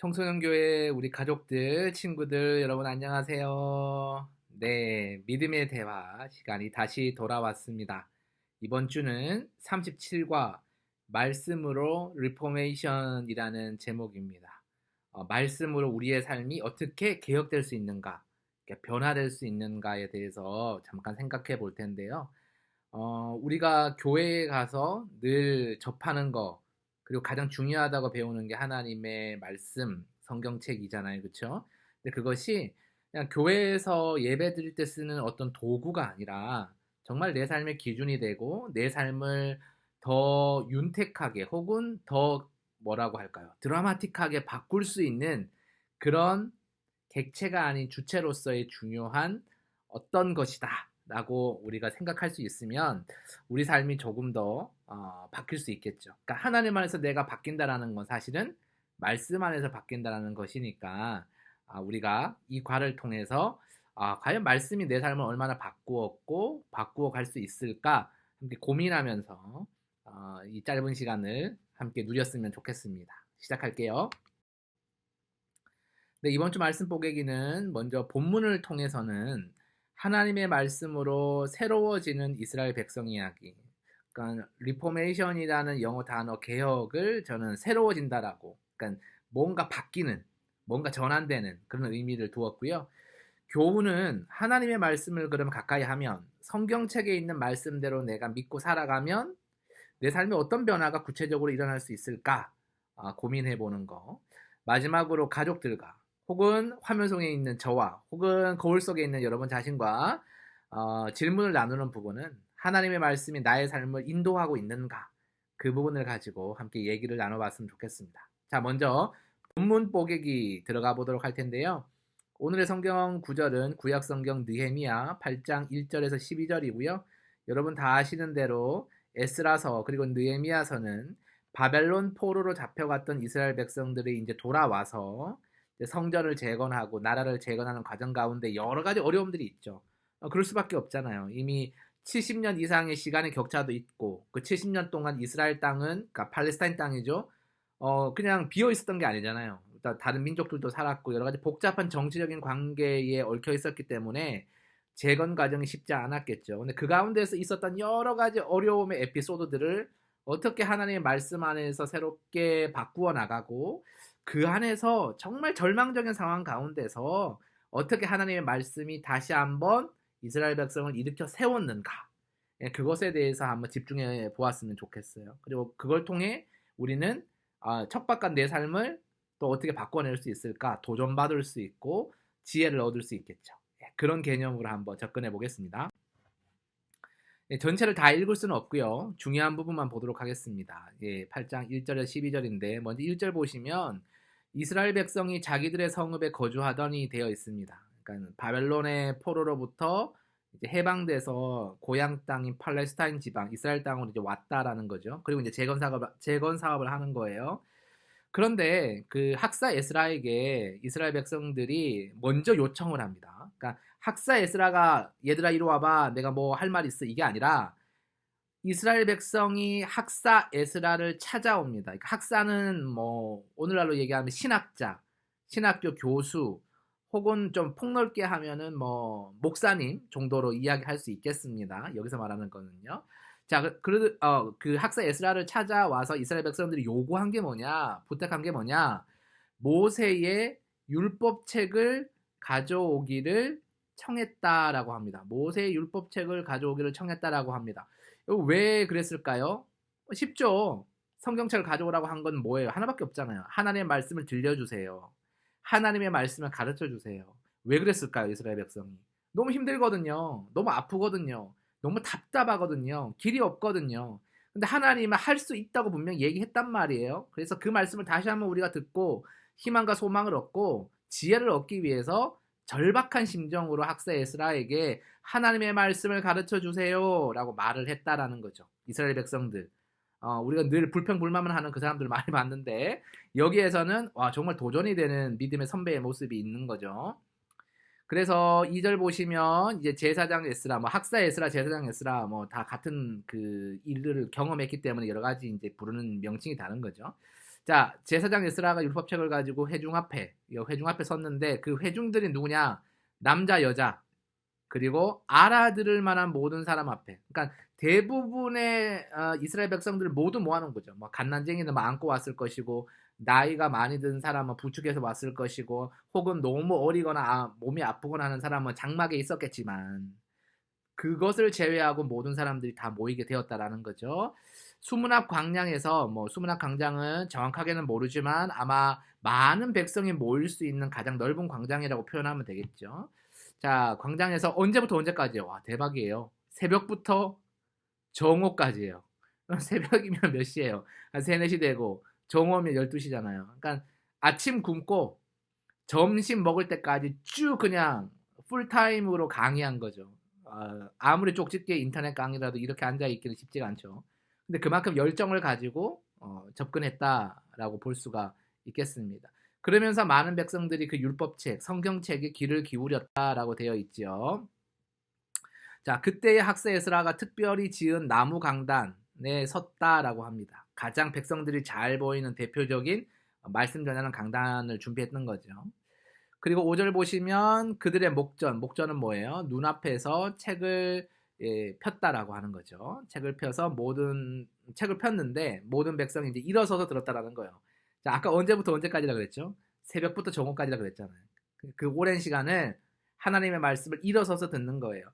청소년교회 우리 가족들, 친구들, 여러분 안녕하세요. 네, 믿음의 대화 시간이 다시 돌아왔습니다. 이번 주는 37과 말씀으로 리포메이션이라는 제목입니다. 말씀으로 우리의 삶이 어떻게 개혁될 수 있는가, 변화될 수 있는가에 대해서 잠깐 생각해 볼 텐데요. 우리가 교회에 가서 늘 접하는 거, 그리고 가장 중요하다고 배우는 게 하나님의 말씀, 성경책이잖아요. 그쵸? 근데 그것이 그냥 교회에서 예배 드릴 때 쓰는 어떤 도구가 아니라 정말 내 삶의 기준이 되고 내 삶을 더 윤택하게 혹은 더 뭐라고 할까요? 드라마틱하게 바꿀 수 있는 그런 객체가 아닌 주체로서의 중요한 어떤 것이다 라고 우리가 생각할 수 있으면 우리 삶이 조금 더 바뀔 수 있겠죠. 그러니까 하나님 안에서 내가 바뀐다라는 건 사실은 말씀 안에서 바뀐다라는 것이니까 우리가 이 과를 통해서 과연 말씀이 내 삶을 얼마나 바꾸었고 바꾸어 갈 수 있을까 함께 고민하면서 이 짧은 시간을 함께 누렸으면 좋겠습니다. 시작할게요. 네, 이번 주 말씀 뽀개기는 먼저 본문을 통해서는 하나님의 말씀으로 새로워지는 이스라엘 백성 이야기. 그러니까 리포메이션이라는 영어 단어 개혁을 저는 새로워진다라고. 그러니까 뭔가 바뀌는, 뭔가 전환되는 그런 의미를 두었고요. 교훈은 하나님의 말씀을 그럼 가까이 하면 성경책에 있는 말씀대로 내가 믿고 살아가면 내 삶에 어떤 변화가 구체적으로 일어날 수 있을까 고민해 보는 거. 마지막으로 가족들과 혹은 화면 속에 있는 저와 혹은 거울 속에 있는 여러분 자신과 질문을 나누는 부분은 하나님의 말씀이 나의 삶을 인도하고 있는가 그 부분을 가지고 함께 얘기를 나눠봤으면 좋겠습니다. 자, 먼저 본문 뽀개기 들어가 보도록 할 텐데요. 오늘의 성경 구절은 구약 성경 느헤미야 8장 1절에서 12절이고요. 여러분 다 아시는 대로 에스라서 그리고 느헤미야서는 바벨론 포로로 잡혀갔던 이스라엘 백성들이 이제 돌아와서 성전을 재건하고 나라를 재건하는 과정 가운데 여러 가지 어려움들이 있죠. 그럴 수밖에 없잖아요. 이미 70년 이상의 시간의 격차도 있고 그 70년 동안 이스라엘 땅은 그러니까 팔레스타인 땅이죠. 그냥 비어 있었던 게 아니잖아요. 일단 다른 민족들도 살았고 여러 가지 복잡한 정치적인 관계에 얽혀 있었기 때문에 재건 과정이 쉽지 않았겠죠. 근데 그 가운데서 있었던 여러 가지 어려움의 에피소드들을 어떻게 하나님의 말씀 안에서 새롭게 바꾸어 나가고 그 안에서 정말 절망적인 상황 가운데서 어떻게 하나님의 말씀이 다시 한번 이스라엘 백성을 일으켜 세웠는가. 그것에 대해서 한번 집중해 보았으면 좋겠어요. 그리고 그걸 통해 우리는 척박한 내 삶을 또 어떻게 바꿔낼 수 있을까 도전받을 수 있고 지혜를 얻을 수 있겠죠. 그런 개념으로 한번 접근해 보겠습니다. 전체를 다 읽을 수는 없고요. 중요한 부분만 보도록 하겠습니다. 8장 1절에서 12절인데 먼저 1절 보시면 이스라엘 백성이 자기들의 성읍에 거주하더니 되어 있습니다. 그러니까 바벨론의 포로로부터 이제 해방돼서 고향 땅인 팔레스타인 지방 이스라엘 땅으로 이제 왔다라는 거죠. 그리고 이제 재건 사업을 하는 거예요. 그런데 그 학사 에스라에게 이스라엘 백성들이 먼저 요청을 합니다. 그러니까 학사 에스라가 얘들아 이리 와봐 내가 뭐 할 말 있어 이게 아니라 이스라엘 백성이 학사 에스라를 찾아옵니다. 그러니까 학사는 뭐 오늘날로 얘기하면 신학자, 신학교 교수 혹은 좀 폭넓게 하면은 뭐 목사님 정도로 이야기할 수 있겠습니다. 여기서 말하는 거는요. 자, 그 학사 에스라를 찾아와서 이스라엘 백성들이 요구한 게 뭐냐, 부탁한 게 뭐냐, 모세의 율법책을 가져오기를 청했다라고 합니다. 모세의 율법책을 가져오기를 청했다라고 합니다. 왜 그랬을까요? 쉽죠. 성경책을 가져오라고 한 건 뭐예요? 하나밖에 없잖아요. 하나님의 말씀을 들려주세요. 하나님의 말씀을 가르쳐 주세요. 왜 그랬을까요, 이스라엘 백성이? 너무 힘들거든요. 너무 아프거든요. 너무 답답하거든요. 길이 없거든요. 근데 하나님은 할 수 있다고 분명히 얘기했단 말이에요. 그래서 그 말씀을 다시 한번 우리가 듣고 희망과 소망을 얻고 지혜를 얻기 위해서 절박한 심정으로 학사 에스라에게 하나님의 말씀을 가르쳐 주세요 라고 말을 했다라는 거죠. 이스라엘 백성들. 우리가 늘 불평불만을 하는 그 사람들 많이 봤는데 여기에서는 와 정말 도전이 되는 믿음의 선배의 모습이 있는 거죠. 그래서 2절 보시면 이제 제사장 에스라, 뭐 학사 에스라, 제사장 에스라 뭐 다 같은 그 일들을 경험했기 때문에 여러 가지 이제 부르는 명칭이 다른 거죠. 자, 제사장 에스라가 율법책을 가지고 회중 앞에, 회중 앞에 섰는데 그 회중들이 누구냐? 남자, 여자, 그리고 알아들을 만한 모든 사람 앞에. 그러니까 대부분의 이스라엘 백성들을 모두 모아놓은 거죠. 뭐 갓난쟁이는 막 안고 왔을 것이고, 나이가 많이 든 사람은 부축해서 왔을 것이고, 혹은 너무 어리거나 몸이 아프거나 하는 사람은 장막에 있었겠지만, 그것을 제외하고 모든 사람들이 다 모이게 되었다라는 거죠. 수문학 광장에서, 뭐 수문학 광장은 정확하게는 모르지만 아마 많은 백성이 모일 수 있는 가장 넓은 광장이라고 표현하면 되겠죠. 자, 광장에서 언제부터 언제까지요? 와, 대박이에요. 새벽부터 정오까지예요. 새벽이면 몇 시예요? 한 3, 4시 되고 정오면 12시잖아요. 그러니까 아침 굶고 점심 먹을 때까지 쭉 그냥 풀타임으로 강의한 거죠. 아무리 쪽집게 인터넷 강의라도 이렇게 앉아있기는 쉽지가 않죠. 근데 그만큼 열정을 가지고 접근했다라고 볼 수가 있겠습니다. 그러면서 많은 백성들이 그 율법책, 성경책에 귀를 기울였다라고 되어 있죠. 자, 그때의 학사 에스라가 특별히 지은 나무 강단에 섰다라고 합니다. 가장 백성들이 잘 보이는 대표적인 말씀 전하는 강단을 준비했던 거죠. 그리고 5절 보시면 그들의 목전은 뭐예요? 눈앞에서 책을 폈다라고 하는 거죠. 책을 펴서 책을 폈는데 모든 백성이 이제 일어서서 들었다라는 거예요. 자, 아까 언제부터 언제까지라 그랬죠? 새벽부터 정오까지라 그랬잖아요. 그 오랜 시간을 하나님의 말씀을 일어서서 듣는 거예요.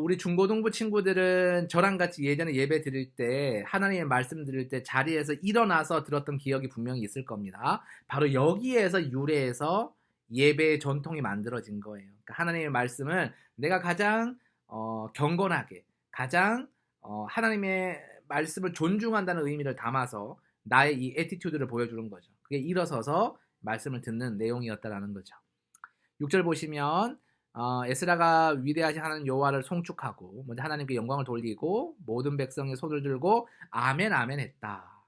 우리 중고등부 친구들은 저랑 같이 예전에 예배 드릴 때 하나님의 말씀 드릴 때 자리에서 일어나서 들었던 기억이 분명히 있을 겁니다. 바로 여기에서 유래해서 예배의 전통이 만들어진 거예요. 그러니까 하나님의 말씀을 내가 가장 경건하게, 가장 하나님의 말씀을 존중한다는 의미를 담아서 나의 이 애티튜드를 보여주는 거죠. 그게 일어서서 말씀을 듣는 내용이었다라는 거죠. 6절 보시면 에스라가 위대하신 하나님 여호와를 송축하고 먼저 하나님께 영광을 돌리고 모든 백성의 손을 들고 아멘 아멘 했다.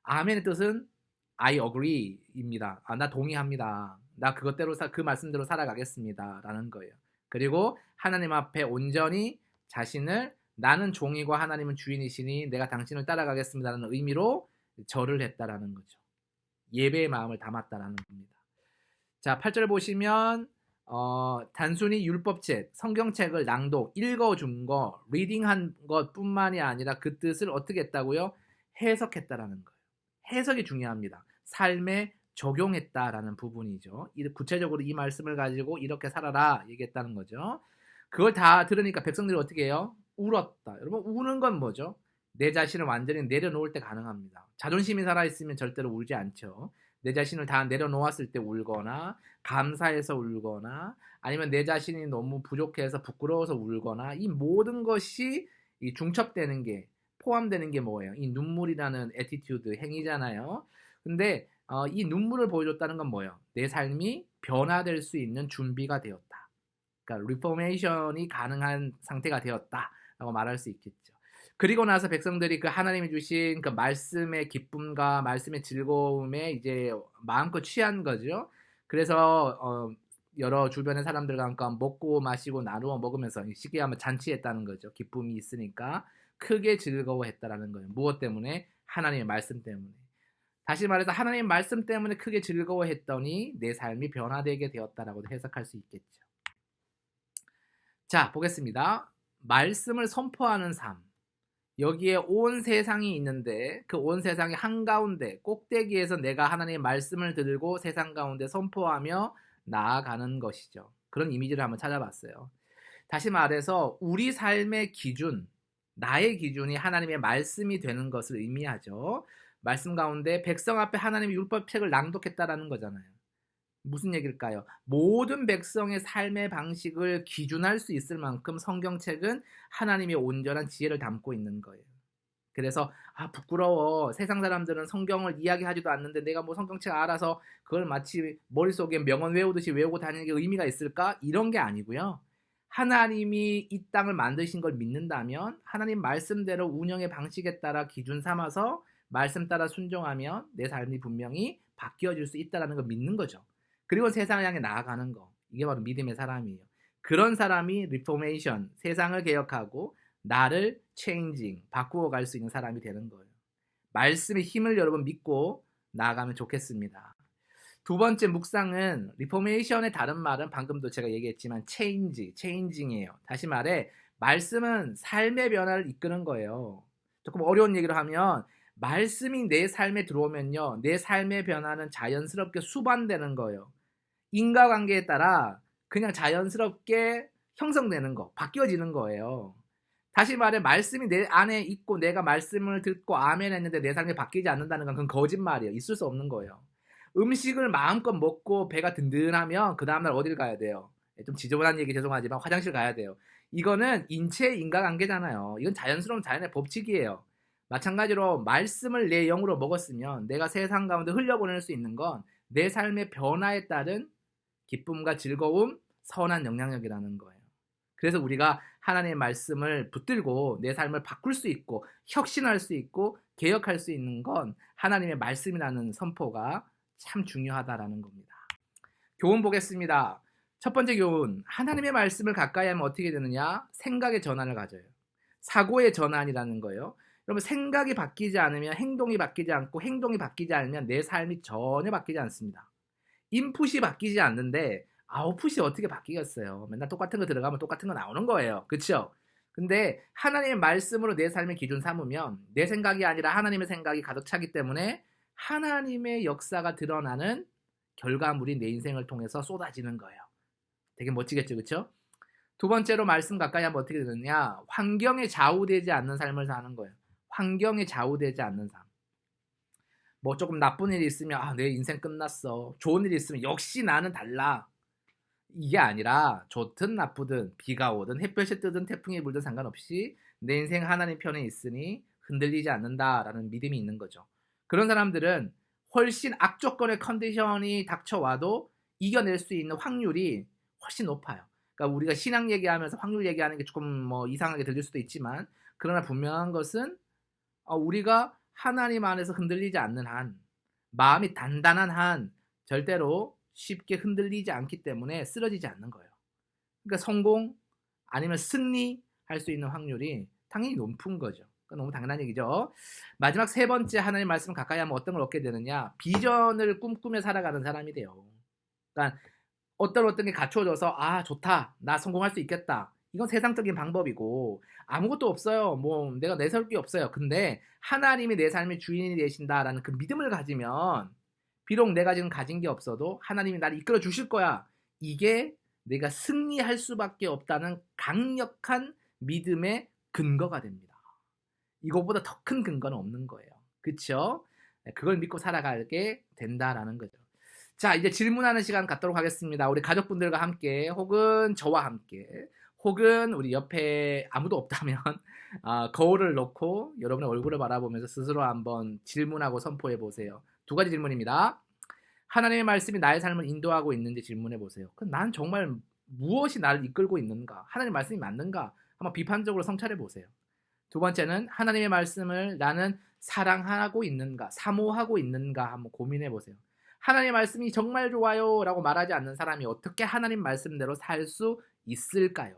아멘의 뜻은 I agree입니다. 나 동의합니다. 나 그것대로 그 말씀대로 살아가겠습니다. 라는 거예요. 그리고 하나님 앞에 온전히 자신을 나는 종이고 하나님은 주인이시니 내가 당신을 따라가겠습니다라는 의미로 절을 했다라는 거죠. 예배의 마음을 담았다라는 겁니다. 자, 8절 보시면 단순히 율법책, 성경책을 낭독, 읽어준 거, 리딩한 것뿐만이 아니라 그 뜻을 어떻게 했다고요? 해석했다라는 거예요. 해석이 중요합니다. 삶에 적용했다라는 부분이죠. 구체적으로 이 말씀을 가지고 이렇게 살아라 얘기했다는 거죠. 그걸 다 들으니까 백성들이 어떻게 해요? 울었다. 여러분, 우는 건 뭐죠? 내 자신을 완전히 내려놓을 때 가능합니다. 자존심이 살아있으면 절대로 울지 않죠. 내 자신을 다 내려놓았을 때 울거나 감사해서 울거나 아니면 내 자신이 너무 부족해서 부끄러워서 울거나 이 모든 것이 이 중첩되는 게 포함되는 게 뭐예요? 이 눈물이라는 애티튜드 행위잖아요. 근데 이 눈물을 보여줬다는 건 뭐예요? 내 삶이 변화될 수 있는 준비가 되었다. 그러니까 리포메이션이 가능한 상태가 되었다라고 말할 수 있겠죠. 그리고 나서 백성들이 그 하나님이 주신 그 말씀의 기쁨과 말씀의 즐거움에 이제 마음껏 취한 거죠. 그래서 여러 주변의 사람들과 함께 먹고 마시고 나누어 먹으면서 쉽게 하면 잔치했다는 거죠. 기쁨이 있으니까 크게 즐거워했다라는 거예요. 무엇 때문에? 하나님의 말씀 때문에. 다시 말해서 하나님의 말씀 때문에 크게 즐거워했더니 내 삶이 변화되게 되었다라고 해석할 수 있겠죠. 자, 보겠습니다. 말씀을 선포하는 삶. 여기에 온 세상이 있는데 그 온 세상의 한가운데 꼭대기에서 내가 하나님의 말씀을 들고 세상 가운데 선포하며 나아가는 것이죠. 그런 이미지를 한번 찾아봤어요. 다시 말해서 우리 삶의 기준, 나의 기준이 하나님의 말씀이 되는 것을 의미하죠. 말씀 가운데 백성 앞에 하나님의 율법책을 낭독했다라는 거잖아요. 무슨 얘기일까요? 모든 백성의 삶의 방식을 기준할 수 있을 만큼 성경책은 하나님의 온전한 지혜를 담고 있는 거예요. 그래서 부끄러워. 세상 사람들은 성경을 이야기하지도 않는데 내가 뭐 성경책 알아서 그걸 마치 머릿속에 명언 외우듯이 외우고 다니는 게 의미가 있을까? 이런 게 아니고요. 하나님이 이 땅을 만드신 걸 믿는다면 하나님 말씀대로 운영의 방식에 따라 기준 삼아서 말씀 따라 순종하면 내 삶이 분명히 바뀌어질 수 있다는 걸 믿는 거죠. 그리고 세상을 향해 나아가는 거. 이게 바로 믿음의 사람이에요. 그런 사람이 리포메이션, 세상을 개혁하고 나를 체인징, 바꾸어 갈 수 있는 사람이 되는 거예요. 말씀의 힘을 여러분 믿고 나아가면 좋겠습니다. 두 번째 묵상은 리포메이션의 다른 말은 방금도 제가 얘기했지만 체인징이에요. 다시 말해 말씀은 삶의 변화를 이끄는 거예요. 조금 어려운 얘기를 하면 말씀이 내 삶에 들어오면요. 내 삶의 변화는 자연스럽게 수반되는 거예요. 인과관계에 따라 그냥 자연스럽게 형성되는 거, 바뀌어지는 거예요. 다시 말해 말씀이 내 안에 있고 내가 말씀을 듣고 아멘 했는데 내 삶이 바뀌지 않는다는 건 그건 거짓말이에요. 있을 수 없는 거예요. 음식을 마음껏 먹고 배가 든든하면 그 다음날 어딜 가야 돼요? 좀 지저분한 얘기 죄송하지만 화장실 가야 돼요. 이거는 인체 인과관계잖아요. 이건 자연스러운 자연의 법칙이에요. 마찬가지로 말씀을 내 영으로 먹었으면 내가 세상 가운데 흘려보낼 수 있는 건 내 삶의 변화에 따른 기쁨과 즐거움, 선한 영향력이라는 거예요. 그래서 우리가 하나님의 말씀을 붙들고 내 삶을 바꿀 수 있고 혁신할 수 있고 개혁할 수 있는 건 하나님의 말씀이라는 선포가 참 중요하다라는 겁니다. 교훈 보겠습니다. 첫 번째 교훈, 하나님의 말씀을 가까이 하면 어떻게 되느냐? 생각의 전환을 가져요. 사고의 전환이라는 거예요. 여러분 생각이 바뀌지 않으면 행동이 바뀌지 않고 행동이 바뀌지 않으면 내 삶이 전혀 바뀌지 않습니다. 인풋이 바뀌지 않는데 아웃풋이 어떻게 바뀌겠어요? 맨날 똑같은 거 들어가면 똑같은 거 나오는 거예요. 그렇죠? 근데 하나님의 말씀으로 내 삶의 기준 삼으면 내 생각이 아니라 하나님의 생각이 가득 차기 때문에 하나님의 역사가 드러나는 결과물이 내 인생을 통해서 쏟아지는 거예요. 되게 멋지겠죠, 그렇죠? 두 번째로 말씀 가까이 하면 어떻게 되느냐? 환경에 좌우되지 않는 삶을 사는 거예요. 환경에 좌우되지 않는 삶. 뭐 조금 나쁜 일이 있으면 내 인생 끝났어. 좋은 일이 있으면 역시 나는 달라. 이게 아니라 좋든 나쁘든 비가 오든 햇볕이 뜨든 태풍이 불든 상관없이 내 인생 하나님 편에 있으니 흔들리지 않는다라는 믿음이 있는 거죠. 그런 사람들은 훨씬 악조건의 컨디션이 닥쳐와도 이겨낼 수 있는 확률이 훨씬 높아요. 그러니까 우리가 신앙 얘기하면서 확률 얘기하는 게 조금 뭐 이상하게 들릴 수도 있지만 그러나 분명한 것은 우리가 하나님 안에서 흔들리지 않는 한, 마음이 단단한 한 절대로 쉽게 흔들리지 않기 때문에 쓰러지지 않는 거예요. 그러니까 성공 아니면 승리할 수 있는 확률이 당연히 높은 거죠. 그러니까 너무 당연한 얘기죠. 마지막 세 번째 하나님 말씀 가까이 하면 어떤 걸 얻게 되느냐? 비전을 꿈꾸며 살아가는 사람이 돼요. 그러니까 어떤 게 갖춰져서 좋다. 나 성공할 수 있겠다. 이건 세상적인 방법이고 아무것도 없어요. 뭐 내가 내세울 게 없어요. 근데 하나님이 내 삶의 주인이 되신다라는 그 믿음을 가지면 비록 내가 지금 가진 게 없어도 하나님이 나를 이끌어 주실 거야. 이게 내가 승리할 수밖에 없다는 강력한 믿음의 근거가 됩니다. 이거보다 더 큰 근거는 없는 거예요. 그렇죠? 그걸 믿고 살아가게 된다라는 거죠. 자, 이제 질문하는 시간 갖도록 하겠습니다. 우리 가족분들과 함께 혹은 저와 함께 혹은 우리 옆에 아무도 없다면 거울을 놓고 여러분의 얼굴을 바라보면서 스스로 한번 질문하고 선포해 보세요. 두 가지 질문입니다. 하나님의 말씀이 나의 삶을 인도하고 있는지 질문해 보세요. 난 정말 무엇이 나를 이끌고 있는가? 하나님의 말씀이 맞는가? 한번 비판적으로 성찰해 보세요. 두 번째는 하나님의 말씀을 나는 사랑하고 있는가? 사모하고 있는가? 한번 고민해 보세요. 하나님의 말씀이 정말 좋아요 라고 말하지 않는 사람이 어떻게 하나님 말씀대로 살 수 있을까요?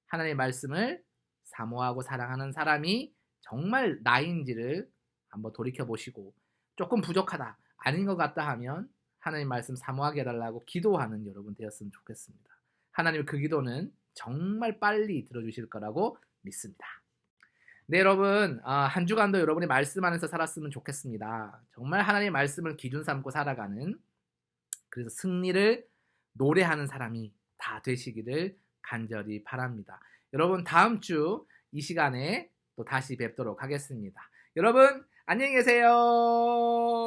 하나님의 말씀을 사모하고 사랑하는 사람이 정말 나인지를 한번 돌이켜보시고 조금 부족하다, 아닌 것 같다 하면 하나님 말씀 사모하게 해달라고 기도하는 여러분 되었으면 좋겠습니다. 하나님 그 기도는 정말 빨리 들어주실 거라고 믿습니다. 네, 여러분 한 주간도 여러분이 말씀 안에서 살았으면 좋겠습니다. 정말 하나님의 말씀을 기준 삼고 살아가는, 그래서 승리를 노래하는 사람이 다 되시기를 간절히 바랍니다. 여러분 다음 주 이 시간에 또 다시 뵙도록 하겠습니다. 여러분 안녕히 계세요.